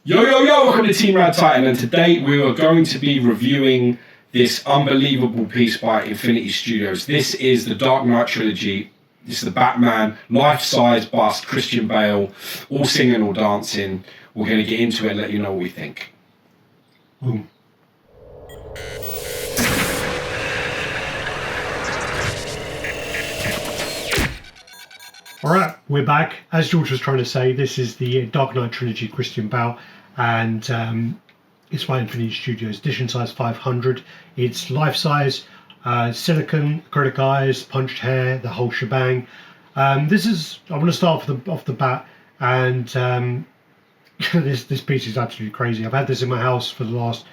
Yo, welcome to Team RaddTitan, and today we are going to be reviewing this unbelievable piece by Infinity Studios. This is the Dark Knight Trilogy. This is the Batman, life-size bust, Christian Bale, all singing, all dancing. We're going to get into it and let you know what we think. Boom. All right, we're back. As George was trying to say, this is the Dark Knight Trilogy, Christian Bale, and it's by Infinity Studios, edition size 500. It's life-size, silicone, acrylic eyes, punched hair, the whole shebang. This is, I want to start off the bat, and this piece is absolutely crazy. I've had this in my house for the last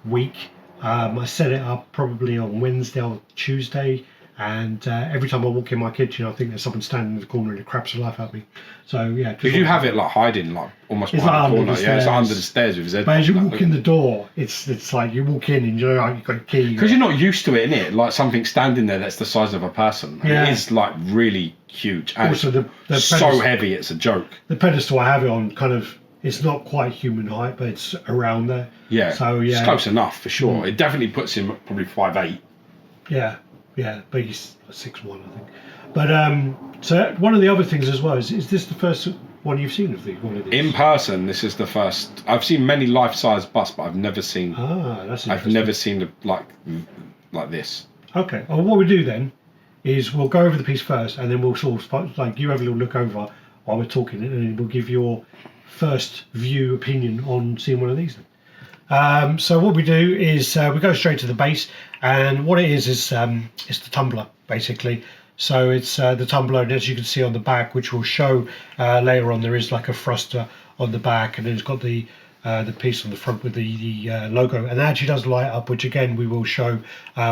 week. I set it up probably on Wednesday or Tuesday. And every time I walk in my kitchen, I think there's someone standing in the corner and it craps the life out of me. So yeah. Did you have it like hiding, like almost behind the corner? Yeah, it's under the stairs with his head. But as you walk in the door, it's like you walk in and you've got a key. Because you're not used to it, innit? Like something standing there that's the size of a person. Yeah. It is like really huge. And also, the so heavy, it's a joke. The pedestal I have it on it's not quite human height, but it's around there. Yeah. So yeah. It's close enough for sure. It definitely puts him probably 5'8". Yeah, but he's 6'1", I think. But so one of the other things as well is this the first one you've seen of one of these? In person, this is the first. I've seen many life-size busts, but I've never seen. That's interesting. I've never seen like this. Okay. Well, what we do then is we'll go over the piece first, and then we'll sort of like you have a little look over while we're talking, and then we'll give your first view opinion on seeing one of these. Then. So what we do is we go straight to the base, and what it is it's the tumbler basically. So it's the tumbler, and as you can see on the back, which we'll show later on, there is like a thruster on the back, and then it's got the piece on the front with the logo, and that actually does light up, which again we will show.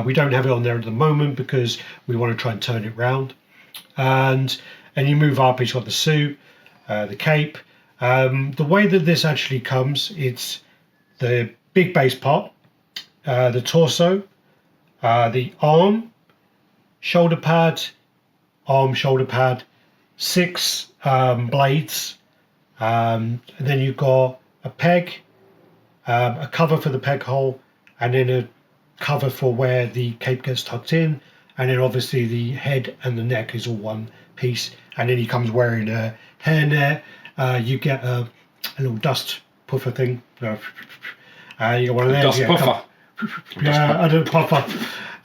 We don't have it on there at the moment because we want to try and turn it round, and you move up. It's got the suit, the cape. The way that this actually comes, it's the big base part, the torso, the arm, shoulder pad, shoulder pad, 6 blades, and then you've got a peg, a cover for the peg hole, and then a cover for where the cape gets tucked in, and then obviously the head and the neck is all one piece, and then he comes wearing a hairnet. You get a little dust puffer thing. You got one of those. Dust puffer. Yeah, I do puffer.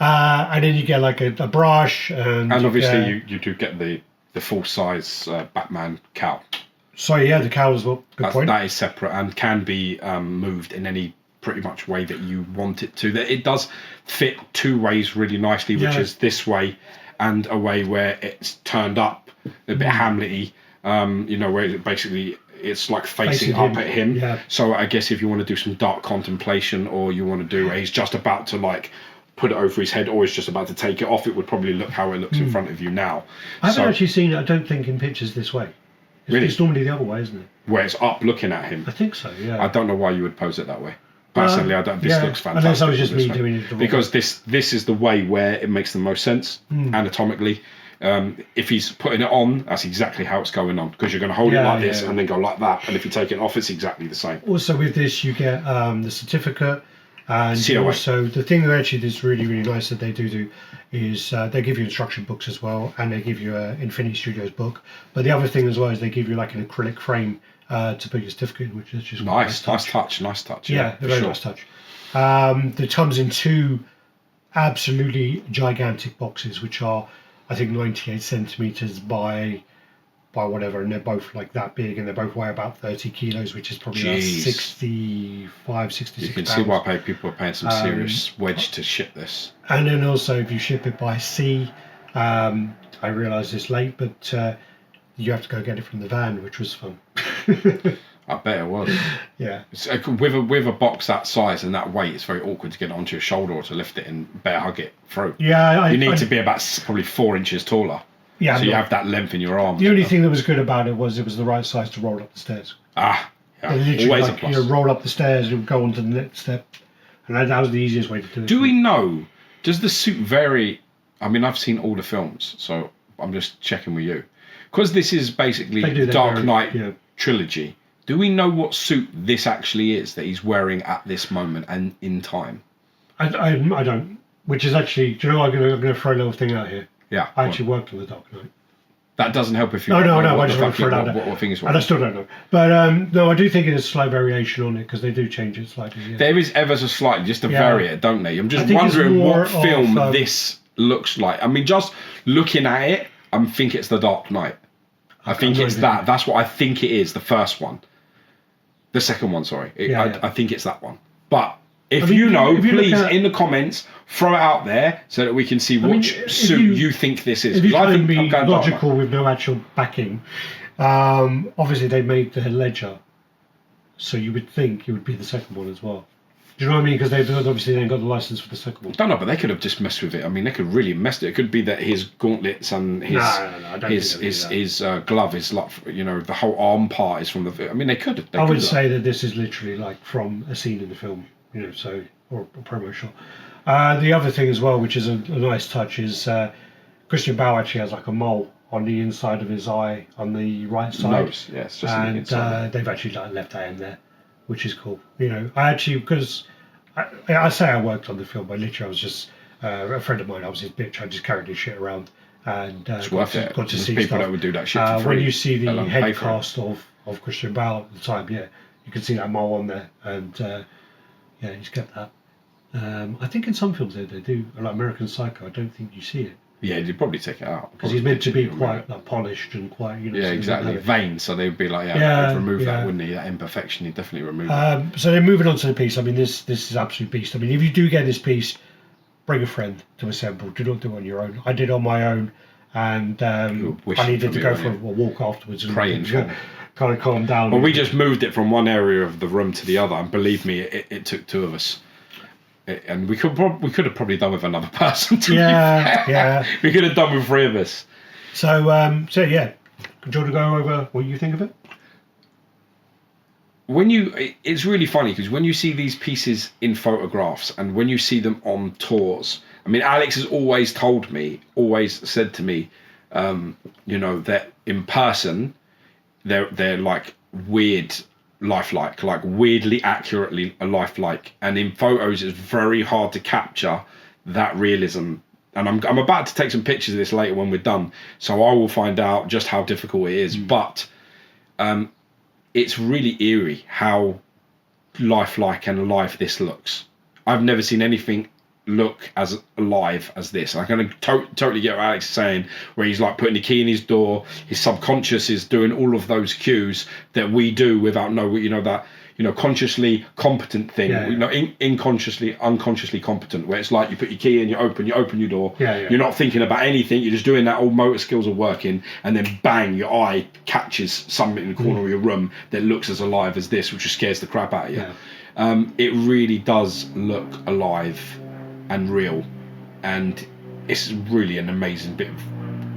And then you get like a brush, and obviously you do get the full size Batman cowl. So yeah, the cowl as well. Good point. That is separate and can be moved in any pretty much way that you want it to. That it does fit 2 ways really nicely, which is this way and a way where it's turned up a bit Hamlet-y. Where it's like facing up at him. Yeah. So I guess if you want to do some dark contemplation, or you want to do where he's just about to like put it over his head, or he's just about to take it off, it would probably look how it looks in front of you now. I haven't actually seen it, I don't think, in pictures this way. It's normally the other way, isn't it? Where it's up looking at him. I think so, yeah. I don't know why you would pose it that way. Personally, I don't. This looks fantastic. Unless I was just me doing it. Because this is the way where it makes the most sense anatomically. If he's putting it on, that's exactly how it's going on, because you're going to hold it like this and then go like that, and if you take it off, it's exactly the same. Also with this you get the certificate, and COA. Also the thing that actually is really nice that they do is they give you instruction books as well, and they give you an Infinity Studios book, but the other thing as well is they give you like an acrylic frame to put your certificate in, which is just nice touch. Yeah, a very nice touch. It comes in 2 absolutely gigantic boxes, which are I think 98 centimeters by whatever, and they're both like that big, and they both weigh about 30 kilos, which is probably about 65, 66 You can pounds. see why people are paying some serious wedge to ship this. And then also if you ship it by sea, I realised this late, but you have to go get it from the van, which was fun. I bet it was. Yeah. With a box that size and that weight, it's very awkward to get it onto your shoulder or to lift it and bear hug it through. Yeah. You need to be about probably 4 inches taller. Yeah. So you have that length in your arms. The only thing that was good about it was the right size to roll up the stairs. Yeah. Always a plus. You roll up the stairs and go onto the next step. And that was the easiest way to do it. Do we know, does the suit vary? I mean, I've seen all the films, so I'm just checking with you. Because this is basically Dark Knight Trilogy. Do we know what suit this actually is that he's wearing at this moment and in time? I don't. Which is actually, do you know what, I'm going to throw a little thing out here. Yeah. I actually worked on the Dark Knight. That doesn't help if you No, know I just want to throw it out there. what thing is And I still don't know. But no, I do think there's a slight variation on it because they do change it slightly. Yeah. There is ever so slightly, just to vary it, don't they? I'm just wondering what film this looks like. I mean, just looking at it, I think it's the Dark Knight. I think it's that. That's what I think it is, the first one. The second one, sorry. I think it's that one. But if you know, please, in the comments, throw it out there so that we can see which suit you think this is. If you try and be logical with no actual backing, obviously they made the ledger, so you would think it would be the second one as well. Do you know what I mean? Because they've obviously then got the license for the second one. Don't know, but they could have just messed with it. I mean, they could really have messed it. It could be that his gauntlets and his glove is like, you know, the whole arm part is from the. I mean, they could have. I would say that this is literally like from a scene in the film, you know, so or a promo shot. The other thing as well, which is a nice touch, is Christian Bale actually has like a mole on the inside of his eye on the right side. Nose, yes, just and they've actually like left that in there, which is cool. You know, I actually, because I say I worked on the film, but literally I was just a friend of mine. I was his bitch. I just carried his shit around, and it's worth it. Got to see people stuff. That would do that shit for free. When you see the head cast of Christian Bale at the time, yeah, you can see that mole on there, and yeah, he's kept that. I think in some films they do, like American Psycho. I don't think you see it. Yeah, you'd probably take it out because he's meant to be quite like, polished and quite, you know. Yeah, exactly. Vain, so they'd be like, they'd remove that, wouldn't he? That imperfection, he'd definitely remove it. So then moving on to the piece. I mean, this is absolute beast. I mean, if you do get this piece, bring a friend to assemble. Do not do it on your own. I did on my own, and I needed to go for a walk afterwards and kind of calm down. Well, we just moved it from one area of the room to the other, and believe me, it took two of us. And we could have probably done with another person. We could have done with three of us. So yeah, do you want to go over what you think of it? It's really funny because when you see these pieces in photographs and when you see them on tours, I mean, Alex has always said to me, you know, that in person they're like weird. Lifelike, like weirdly accurately lifelike, and in photos it's very hard to capture that realism. And I'm about to take some pictures of this later when we're done, so I will find out just how difficult it is. But it's really eerie how lifelike and alive this looks. I've never seen anything look as alive as this. I can totally get what Alex is saying, where he's like putting the key in his door, his subconscious is doing all of those cues that we do without consciously competent thing, unconsciously competent, where it's like you put your key in, you open your door, you're not thinking about anything, you're just doing that, all motor skills are working, and then bang, your eye catches something in the corner of your room that looks as alive as this, which just scares the crap out of you. It really does look alive and real, and it's really an amazing bit of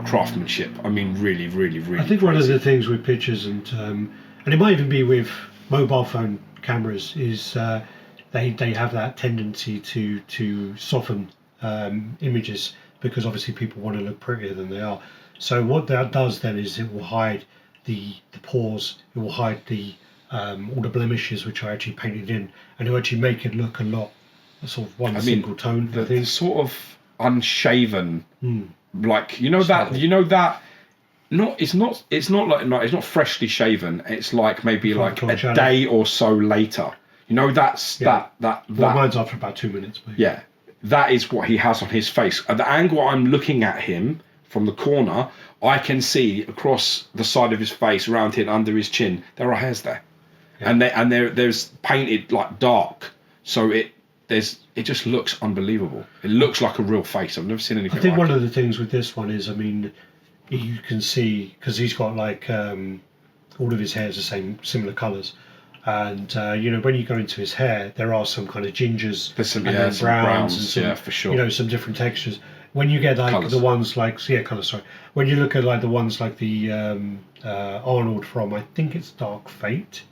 craftsmanship. I mean, really, really, really. I think one of the things with pictures and it might even be with mobile phone cameras is they have that tendency to soften images because obviously people want to look prettier than they are. So what that does then is it will hide the pores, it will hide the all the blemishes which are actually painted in, and it will actually make it look a lot sort of single tone. The sort of unshaven, like it's not freshly shaven. It's like maybe like a day or so later. You know, that. Well, mine's after about 2 minutes. Maybe. Yeah, that is what he has on his face. At the angle I'm looking at him from the corner, I can see across the side of his face, around here, under his chin, there are hairs there, and there's painted like dark, so it just looks unbelievable. It looks like a real face. I've never seen anything. I think like one of the things with this one is, I mean, you can see because he's got like all of his hair is the similar colours, and when you go into his hair, there are some kind of gingers, there's some browns, and some, for sure. Some different textures. When you get like colours. The ones like colours. Sorry, when you look at like the ones like the Arnold from, I think it's Dark Fate.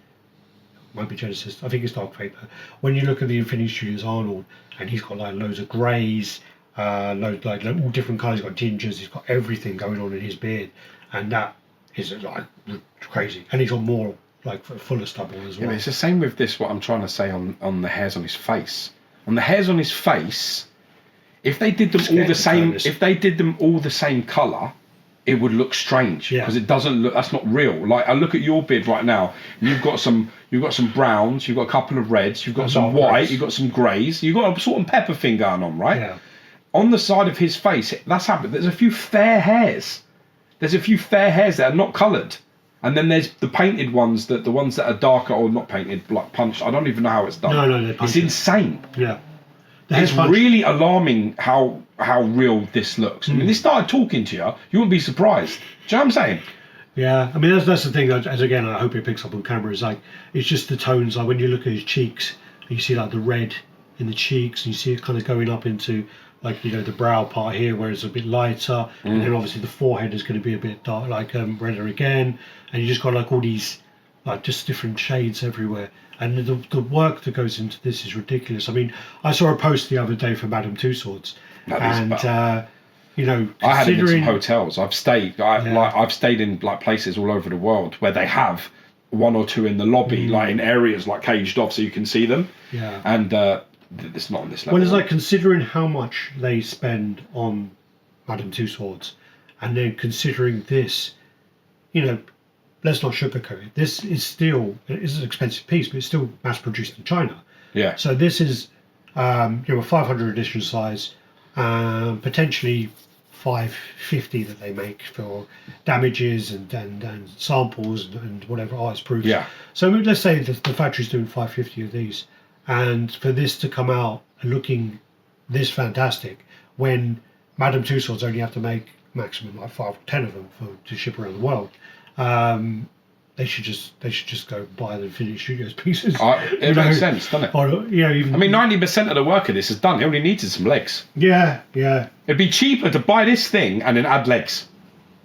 Might be Genesis. I think it's Dark Fate. When you look at the Infinity Studios Arnold, and he's got like loads of greys, loads like all different colours. He's got gingers. He's got everything going on in his beard, and that is like crazy. And he's got more like fuller stubble as Yeah, well. but it's the same with this. What I'm trying to say on the hairs on his face. On the hairs on his face, if they did them all the same, if they did them all the same color, it would look strange because it doesn't look. That's not real. Like I look at your beard right now, and you've got some browns, you've got a couple of reds, you've got some white, you've got some greys, you've got a salt and pepper thing going on, right? Yeah. On the side of his face, that's happened. There's a few fair hairs. There's a few fair hairs that are not coloured. And then there's the painted ones, the ones that are darker or not painted, like punched. I don't even know how it's done. No, they're punched. It's insane. Yeah. It's really alarming how real this looks. I mean, they started talking to you, you wouldn't be surprised. Do you know what I'm saying? Yeah, I mean that's the thing. As again, I hope it picks up on camera. Is like it's just the tones. Like when you look at his cheeks, you see like the red in the cheeks, and you see it kind of going up into like the brow part here, where it's a bit lighter, and then obviously the forehead is going to be a bit dark, like redder again, and you just got like all these like just different shades everywhere. And the work that goes into this is ridiculous. I mean, I saw a post the other day for Madame Tussauds, and I had them in some hotels. I've stayed. I've stayed in like places all over the world where they have one or two in the lobby, like in areas like caged off, so you can see them. Yeah. And it's not on this level. Well, it's like considering how much they spend on Madame Tussauds, and then considering this, let's not sugarcoat it. This is an expensive piece, but it's still mass produced in China. Yeah. So this is a 500 edition size, potentially 550 that they make for damages and samples and whatever ice proofs. Yeah. So let's say the factory's doing 550 of these, and for this to come out looking this fantastic, when Madame Tussauds only have to make maximum like 5 or 10 of them to ship around the world. They should just go buy the Infinity Studios pieces. It makes sense, doesn't it? Or, even, I mean, 90% of the work of this is done. It only needed some legs. Yeah. It'd be cheaper to buy this thing and then add legs.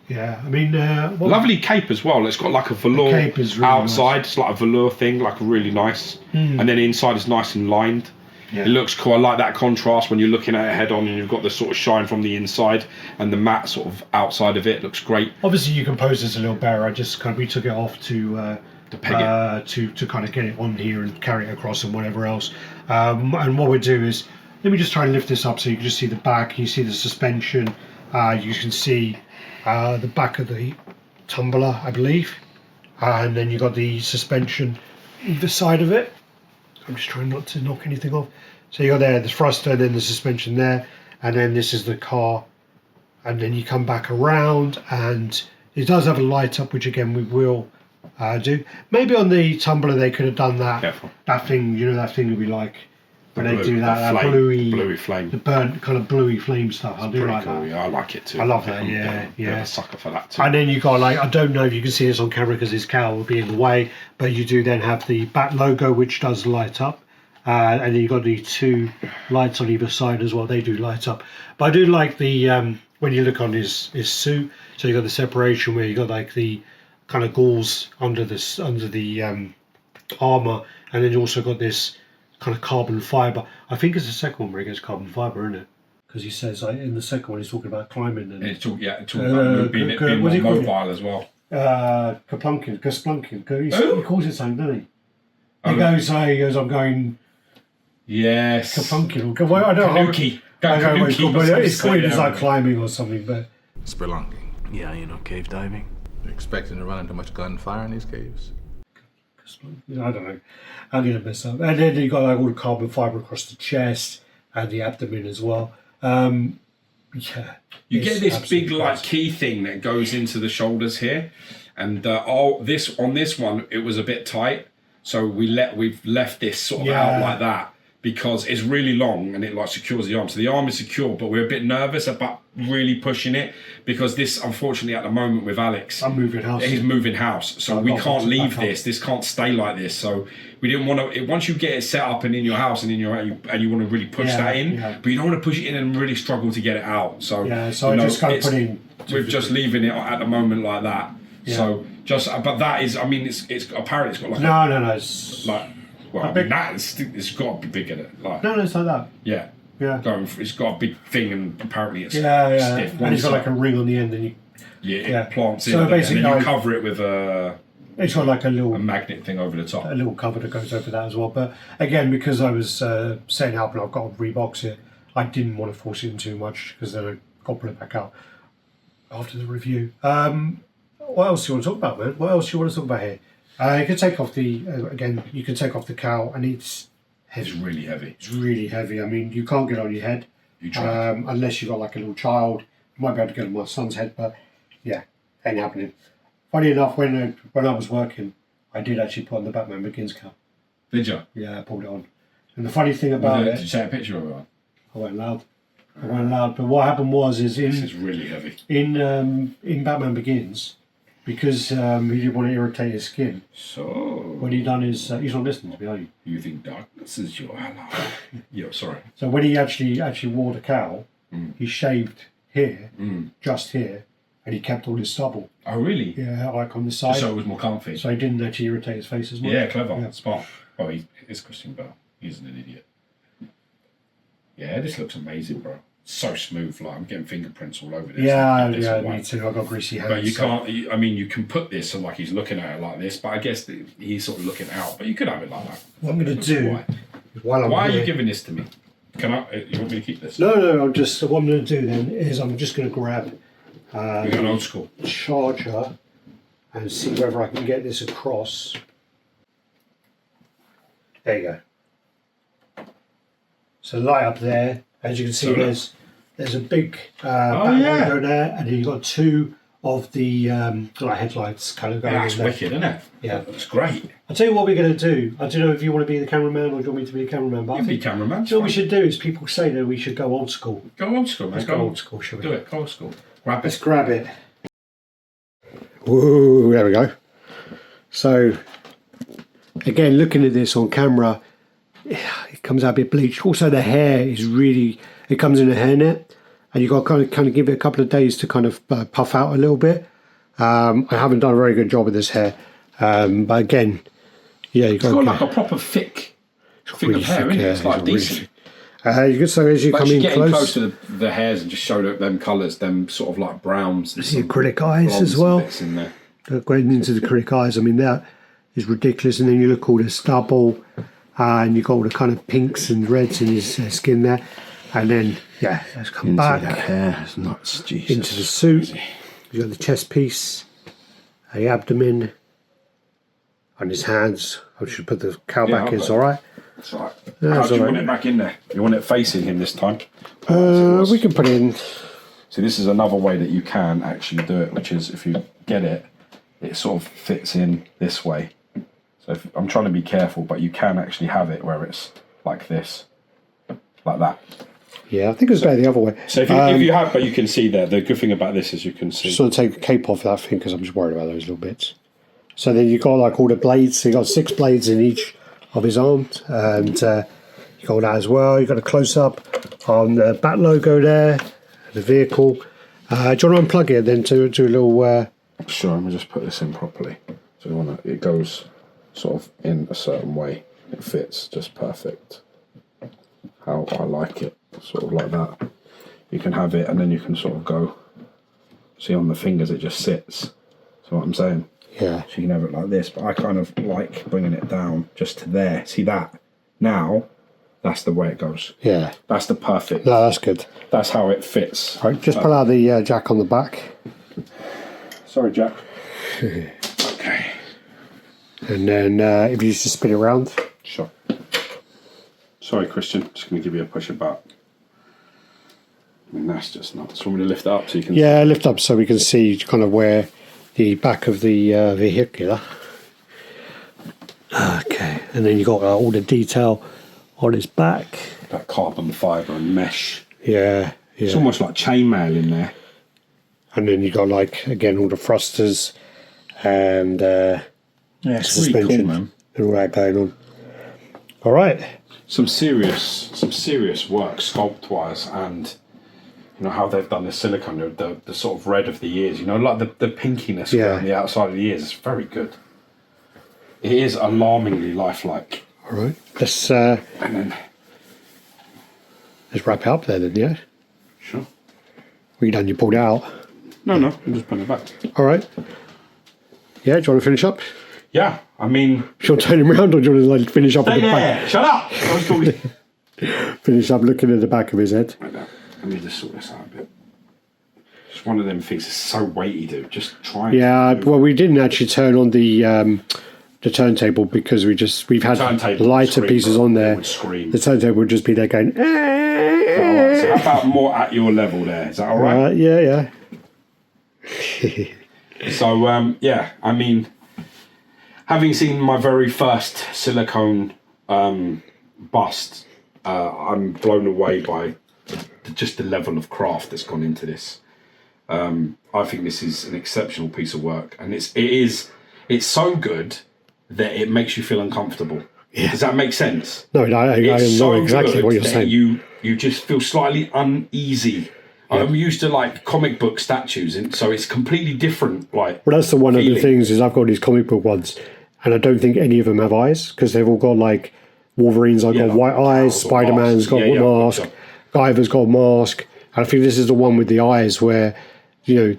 Yeah, I mean, lovely cape as well. It's got like a velour cape is really outside. nice. It's like a velour thing, like really nice. And then inside is nice and lined. Yeah. It looks cool. I like that contrast when you're looking at it head on and you've got the sort of shine from the inside and the matte sort of outside of it. It looks great. Obviously, you can pose this a little better. I just we took it off to peg it. to kind of get it on here and carry it across and whatever else. And what we do is, let me just try and lift this up so you can just see the back. You see the suspension. You can see the back of the tumbler, I believe. And then you've got the suspension either side of it. I'm just trying not to knock anything off. So you got there the thruster, and then the suspension there, and then this is the car, and then you come back around, and it does have a light up, which again we will do. Maybe on the tumbler they could have done that. Careful. That thing, that thing would be like when they do that flame, bluey flame, the burnt kind of bluey flame stuff. I do like cool. that. Yeah, I like it too. I love that. I'm a sucker for that too. And then you got I don't know if you can see this on camera because his cowl will be in the way, but you do then have the Bat logo, which does light up, and then you got the two lights on either side as well. They do light up. But I do like the when you look on his suit. So you got the separation where you got like the kind of gauze under the armor, and then you also got this kind of carbon fiber. I think it's the second one where he gets carbon fiber, isn't it? Because he says in the second one he's talking about climbing and it's talking about being more mobile as well. Kasplunking. He calls it something, doesn't he? He goes, I'm going. Yes. Kaplunking. I don't know. Kanuki. It's called like climbing or something, but. Spelunking. Yeah, cave diving. You're expecting to run into much gunfire in these caves? I don't know. I'm going to mess up. And then you got all the carbon fibre across the chest and the abdomen as well. You get this big key thing that goes into the shoulders here, and on this one it was a bit tight, so we've left this sort of out like that because it's really long and it secures the arm. So the arm is secure, but we're a bit nervous about really pushing it because this, unfortunately, at the moment with Alex, he's moving house, so we can't leave this. This can't stay like this. So we didn't want to. Once you get it set up and in your house and you want to really push that in, but you don't want to push it in and really struggle to get it out. So I just kind of put in. We're just leaving it at the moment like that. Yeah. So but that is. I mean, it's apparently it's got like no. It's it's got to be bigger. No, it's like that. Yeah. It's got a big thing, and apparently it's stiff. And it's got like a ring on the end, and it plants in. So basically, and then you cover it with a It's got like a magnet thing over the top. A little cover that goes over that as well. But again, because I was setting up and I've got to rebox it, I didn't want to force it in too much because then I got to pull it back out after the review. What else do you want to talk about, man? What else do you want to talk about here? You can take off the again. You can take off the cowl, and it's heavy. It's really heavy. It's really heavy. I mean, you can't get it on your head unless you've got like a little child. You might be able to get it on my son's head, but yeah, ain't happening. Funny enough, when I was working, I did actually put on the Batman Begins cowl. Did you? Yeah, I pulled it on. And the funny thing about it, did you take a picture of it? I went loud. But what happened was, this is really heavy. In Batman Begins, because he didn't want to irritate his skin. So when he done his, he's not listening to me, are you? You think darkness is your ally? Yeah, sorry. So when he actually wore the cowl, he shaved here, just here, and he kept all his stubble. Oh, really? Yeah, like on the side. So it was more comfy. So he didn't actually irritate his face as much. Yeah, clever. Yeah. Smart. Oh, it's Christian Bale. He's an idiot. Yeah, this looks amazing, bro. So smooth. Like I'm getting fingerprints all over this. Yeah, me too. I've got greasy hands. But you can't. I mean, you can put this so like he's looking at it like this, but I guess he's sort of looking out. But you could have it like that. What I'm going to do while I'm Why here, are you giving this to me? Can I? You want me to keep this? No. What I'm going to do then is I'm just going to grab We're going old school charger and see whether I can get this across. There you go. So light up there. As you can see, there's a big logo there, and then you've got two of the headlights kind of going. Yeah, that's wicked, isn't it? Yeah, it's great. I'll tell you what we're going to do. I don't know if you want to be the cameraman or do you want me to be the cameraman. But You can be cameraman. what we should do is people say that we should go old school. Go old school, man. Let's go old school, shall we? Do it. Go old school. Grab Let's it. grab it. Whoa, there we go. So, again, looking at this on camera, it comes out a bit bleached. Also, the hair is really, it comes in a hairnet, and you've got to kind of give it a couple of days to kind of puff out a little bit. I haven't done a very good job with this hair, but again, yeah, you've got like a proper thick really of hair, isn't it? It's like decent. So as you come in close to the hairs and just show them colours, them sort of like browns. See acrylic eyes as well. In there. Going into the acrylic eyes, I mean that is ridiculous. And then you look all the stubble, and you got all the kind of pinks and reds in his skin there. And then let's come back That hair is nuts, Jesus. into the suit. You got the chest piece, the abdomen, on his hands. I should put the cowl back in. It's all right. That's right. Yeah, How it's do you all want right. it back in there? You want it facing him this time? We can put it in. So this is another way that you can actually do it, which is if you get it, it sort of fits in this way. So I'm trying to be careful, but you can actually have it where it's like this, like that. Yeah, I think it's better the other way. So if you have, but you can see there, the good thing about this is you can see. Just want to take the cape off that thing because I'm just worried about those little bits. So then you've got like all the blades. So you've got 6 blades in each of his arms, and you got that as well. You've got a close up on the Bat logo there, the vehicle. Do you want to unplug it then to do a little? Sure, let me just put this in properly. So you want to, it goes sort of in a certain way. It fits just perfect. How I like it, sort of like that. You can have it, and then you can sort of go. See on the fingers, it just sits. See what I'm saying? Yeah. So you can have it like this, but I kind of like bringing it down just to there. See that? Now, that's the way it goes. Yeah. That's the perfect. No, that's good. That's how it fits. Right, just pull out the jack on the back. Sorry, Jack. Okay. And then if you just spin it around. Sure. Sorry, Christian. Just going to give you a push about. I mean, that's just nuts. Want me to lift it up so you can... Yeah, lift up so we can see kind of where the back of the vehicular. Okay, and then you got all the detail on his back. That carbon fibre and mesh. Yeah. It's almost like chainmail in there. And then you got like again all the thrusters and It's suspension really cool, man. and all that going on. All right. Some serious work sculpt wise, and you know how they've done the silicone, the sort of red of the ears. You know, like the pinkiness around the outside of the ears. It's very good. It is alarmingly lifelike. All right. Let's And then let's wrap it up there then. Yeah. sure. Well, you done? You pulled it out. No, I'm just putting it back. All right. Yeah. Do you want to finish up? yeah, I mean, Shall I turn him around, or do you want to like finish up at stay the back? there. Shut up. I was talking. Finish up looking at the back of his head. Let me just sort this out a bit. It's one of them things that's so weighty, dude. Just try. Yeah, well, we didn't actually turn on the turntable because we've had Turntable lighter scream, pieces bro. on It there. would scream. The turntable would just be there going. Alright, so how about more at your level there? Is that all right? Yeah. So yeah, I mean, having seen my very first silicone bust, I'm blown away by just the level of craft that's gone into this. I think this is an exceptional piece of work, and it's so good that it makes you feel uncomfortable. Yeah. Does that make sense? No, I know exactly good what you're that saying. You just feel slightly uneasy. Yeah. I'm used to like comic book statues, and so it's completely different. Like, Well, that's one of the feeling. things is I've got these comic book ones, and I don't think any of them have eyes because they've all got like Wolverine's got like white eyes, cows or Spider-Man's got masks. a mask, Gotcha. Guyver's got a mask. And I think this is the one with the eyes where, the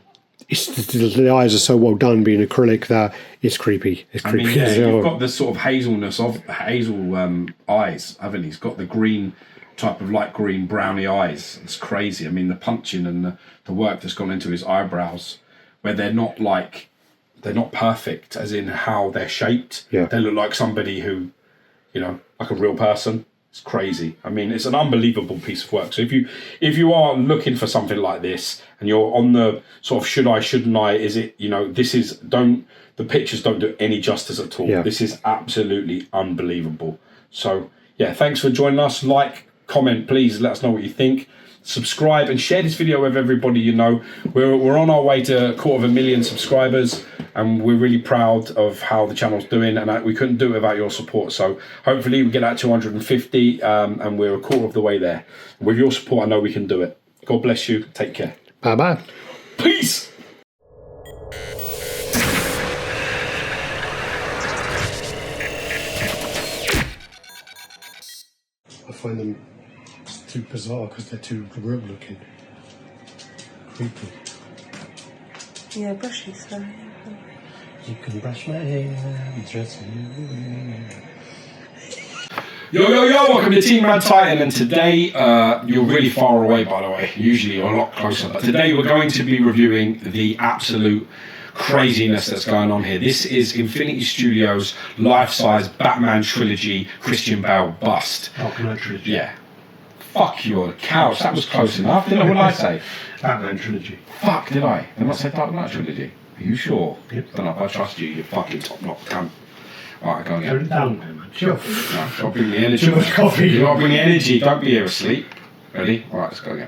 eyes are so well done being acrylic that it's creepy. It's I creepy mean, yeah, as hell. you've got the sort of hazelness of hazel eyes, haven't you? He's got the green type of light green browny eyes. It's crazy. I mean, the punching and the work that's gone into his eyebrows, where they're not perfect, as in how they're shaped. Yeah. They look like somebody who, like a real person. It's crazy. I mean, it's an unbelievable piece of work. So if you are looking for something like this and you're on the sort of should I, shouldn't I, is it, the pictures don't do any justice at all. Yeah. This is absolutely unbelievable. So yeah, thanks for joining us. Like, comment, please let us know what you think. Subscribe and share this video with everybody you know. We're on our way to 250,000 subscribers, and we're really proud of how the channel's doing, and we couldn't do it without your support. So hopefully we get that 250 and we're a quarter of the way there. With your support, I know we can do it. God bless you. Take care. Bye-bye. Peace. I find them too bizarre because they're too real looking. Creepy. Yeah, brushy, so. You can brush my hair, dress me. Yo, welcome to Team RaddTitan, and today, you're really far away, by the way. Usually you're a lot closer, but today we're going to be reviewing the absolute craziness that's going on here. This is Infinity Studios' life-size Batman Trilogy Christian Bale bust. Dark Knight Trilogy. Yeah. Fuck your couch, that was close enough. What did I say? Batman Trilogy. Fuck, did I? Did I not say Dark Knight Trilogy? Are you sure? Yep. Don't know if I trust you, you fucking top-notch cunt. Alright, go Turn again. it down, man. Sure. No, gotta bring the energy. Too much coffee. You gotta bring the energy, don't be here asleep. Ready? Alright, let's go again.